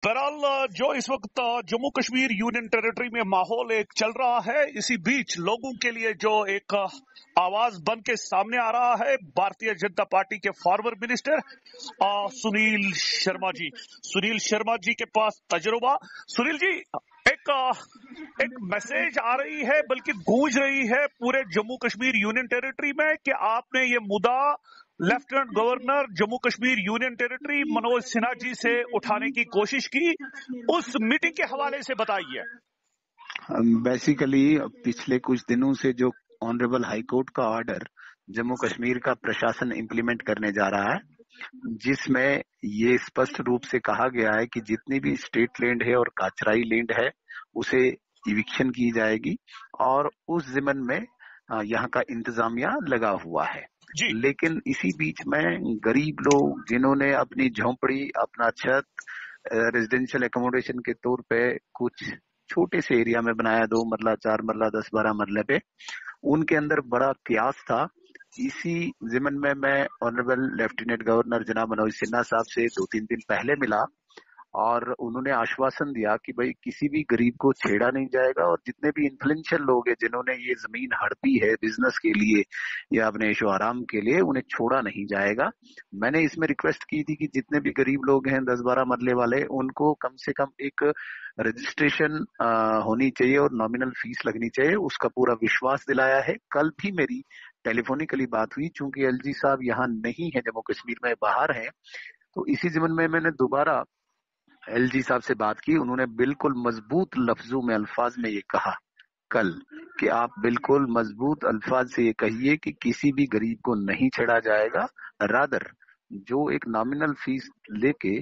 बहरहाल जो इस वक्त जम्मू कश्मीर यूनियन टेरिटरी में माहौल एक चल रहा है, इसी बीच लोगों के लिए जो एक आवाज बन के सामने आ रहा है भारतीय जनता पार्टी के फॉर्मर मिनिस्टर सुनील शर्मा जी के पास तजुर्बा। सुनील जी, एक मैसेज आ रही है, बल्कि गूंज रही है पूरे जम्मू कश्मीर यूनियन टेरिटरी में कि आपने ये मुद्दा lieutenant governor Jammu Kashmir union territory Manoj Sinha ji से उठाने की कोशिश की। उस मीटिंग के हवाले से बताइए। बेसिकली पिछले कुछ दिनों से जो ऑनरेबल हाई कोर्ट का ऑर्डर जम्मू कश्मीर का प्रशासन इम्प्लीमेंट करने जा रहा है, जिसमें ये स्पष्ट रूप से कहा गया है कि जितनी भी स्टेट लैंड है और काचराई लैंड है उसे इविक्शन की जाएगी और उस जिम्मन में यहाँ का इंतजामिया लगा हुआ है। लेकिन इसी बीच में गरीब लोग जिन्होंने अपनी झोंपड़ी, अपना छत रेजिडेंशियल एकोमोडेशन के तौर पे कुछ छोटे से एरिया में बनाया, 2 मरला 4 मरला 10-12 मरले पे, उनके अंदर बड़ा क्यास था। इसी जिम्मन में मैं ऑनरेबल लेफ्टिनेंट गवर्नर जनाब मनोज सिन्हा साहब से 2-3 दिन पहले मिला और उन्होंने आश्वासन दिया कि भाई किसी भी गरीब को छेड़ा नहीं जाएगा और जितने भी इन्फ्लुएंशियल लोग हैं जिन्होंने ये जमीन हड़पी है बिजनेस के लिए या अपने ऐशो आराम के लिए, उन्हें छोड़ा नहीं जाएगा। मैंने इसमें रिक्वेस्ट की थी कि जितने भी गरीब लोग हैं 10-12 मरले वाले, उनको कम से कम एक रजिस्ट्रेशन होनी चाहिए और नॉमिनल फीस लगनी चाहिए, उसका पूरा विश्वास दिलाया है। कल भी मेरी टेलीफोनिकली बात हुई, चूंकि एलजी साहब यहाँ नहीं है, जम्मू कश्मीर में बाहर है, तो इसी जिम्मन में मैंने दोबारा एलजी साहब से बात की। उन्होंने बिल्कुल मजबूत लफ्जों में अल्फाज में ये कहा कल कि आप बिल्कुल मजबूत अल्फाज से ये कहिए कि किसी भी गरीब को नहीं छेड़ा जाएगा, रादर जो एक नॉमिनल फीस लेके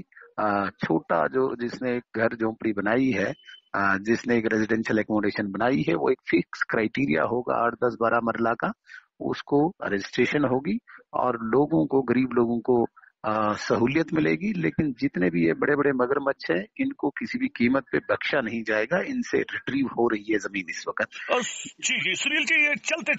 छोटा जो जिसने एक घर झोंपड़ी बनाई है, जिसने एक रेजिडेंशियल एकोमोडेशन बनाई है, वो एक फिक्स क्राइटेरिया होगा 8-10-12 मरला का, उसको रजिस्ट्रेशन होगी और लोगों को, गरीब लोगों को सहूलियत मिलेगी। लेकिन जितने भी ये बड़े बड़े मगरमच्छ हैं, इनको किसी भी कीमत पे बख्शा नहीं जाएगा। इनसे रिट्रीव हो रही है जमीन इस वक्त। जी सुनील जी, ये चलते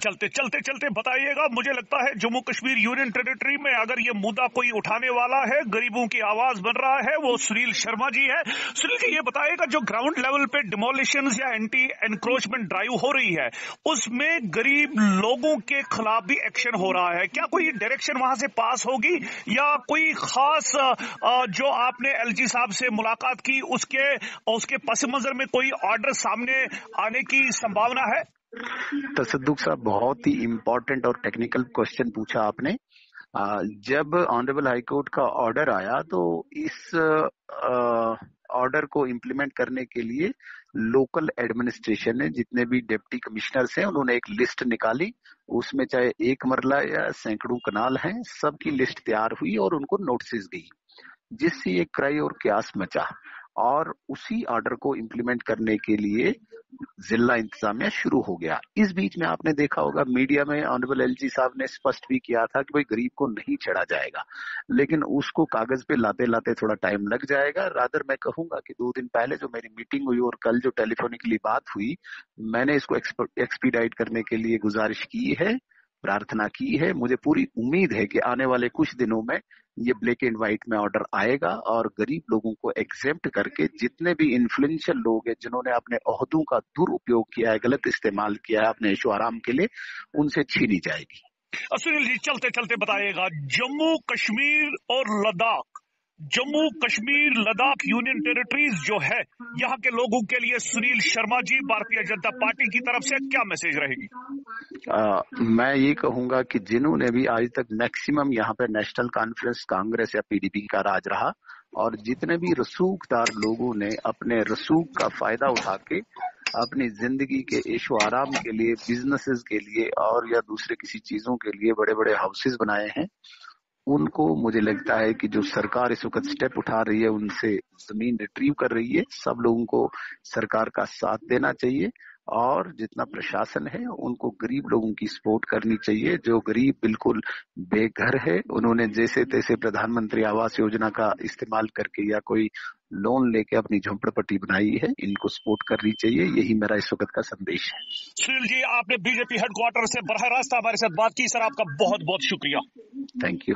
चलते बताइएगा, मुझे लगता है जम्मू कश्मीर यूनियन टेरिटरी में अगर ये मुद्दा कोई उठाने वाला है, गरीबों की आवाज बन रहा है, वो सुनील शर्मा जी है। सुनील जी, ये बताइएगा, जो ग्राउंड लेवल पे डिमोलिशन या एंटी एनक्रोचमेंट ड्राइव हो रही है, उसमें गरीब लोगों के खिलाफ भी एक्शन हो रहा है, क्या कोई डायरेक्शन वहां से पास होगी या कोई खास जो आपने एलजी साहब से मुलाकात की उसके पस मंजर में कोई ऑर्डर सामने आने की संभावना है? तसद्दुक साहब, बहुत ही इम्पोर्टेंट और टेक्निकल क्वेश्चन पूछा आपने। जब ऑनरेबल हाई कोर्ट का ऑर्डर आया तो इस ऑर्डर को इम्प्लीमेंट करने के लिए लोकल एडमिनिस्ट्रेशन ने, जितने भी डिप्टी कमिश्नर्स हैं, उन्होंने एक लिस्ट निकाली। उसमें चाहे 1 मरला या सैकड़ों कनाल हैं, सबकी लिस्ट तैयार हुई और उनको नोटिस दी, जिससे ये क्राई और क्यास मचा। और उसी ऑर्डर को इम्प्लीमेंट करने के लिए जिला इंतजामिया शुरू हो गया। इस बीच में आपने देखा होगा मीडिया में ऑनरेबल एलजी साहब ने स्पष्ट भी किया था कि भाई गरीब को नहीं छेड़ा जाएगा, लेकिन उसको कागज पे लाते लाते थोड़ा टाइम लग जाएगा। रादर मैं कहूंगा कि 2 दिन पहले जो मेरी मीटिंग हुई और कल जो टेलीफोनिकली बात हुई, मैंने इसको एक्सपीडाइट करने के लिए गुजारिश की है, प्रार्थना की है। मुझे पूरी उम्मीद है कि आने वाले कुछ दिनों में ये ब्लैक एंड व्हाइट में ऑर्डर आएगा और गरीब लोगों को एग्जेम्प्ट करके जितने भी इन्फ्लुएंशियल लोग हैं जिन्होंने अपने ओहदों का दुरुपयोग किया है, गलत इस्तेमाल किया है अपने ऐशो आराम के लिए, उनसे छीनी जाएगी। सुनील जी, चलते चलते बताइएगा, जम्मू कश्मीर और लद्दाख, जम्मू कश्मीर लद्दाख यूनियन टेरिटरीज जो है, यहाँ के लोगों के लिए सुनील शर्मा जी, भारतीय जनता पार्टी की तरफ से क्या मैसेज रहेगी? मैं ये कहूंगा कि जिन्होंने भी आज तक मैक्सिमम यहाँ पे नेशनल कॉन्फ्रेंस कांग्रेस या पीडीपी का राज रहा, और जितने भी रसूखदार लोगों ने अपने रसूख का फायदा उठा के अपनी जिंदगी के ऐशो आराम के लिए, बिजनेसेस के लिए और या दूसरे किसी चीजों के लिए बड़े बड़े हाउसेज बनाए हैं, उनको मुझे लगता है कि जो सरकार इस वक्त स्टेप उठा रही है, उनसे जमीन रिट्रीव कर रही है। सब लोगों को सरकार का साथ देना चाहिए और जितना प्रशासन है उनको गरीब लोगों की सपोर्ट करनी चाहिए। जो गरीब बिल्कुल बेघर है, उन्होंने जैसे तैसे प्रधानमंत्री आवास योजना का इस्तेमाल करके या कोई लोन लेके अपनी झोंपड़पट्टी बनाई है, इनको सपोर्ट करनी चाहिए। यही मेरा इस वक्त का संदेश है। सुनील जी, आपने बीजेपी हेडक्वार्टर से बराह रास्त हमारे साथ बात की, सर आपका बहुत बहुत शुक्रिया। Thank you.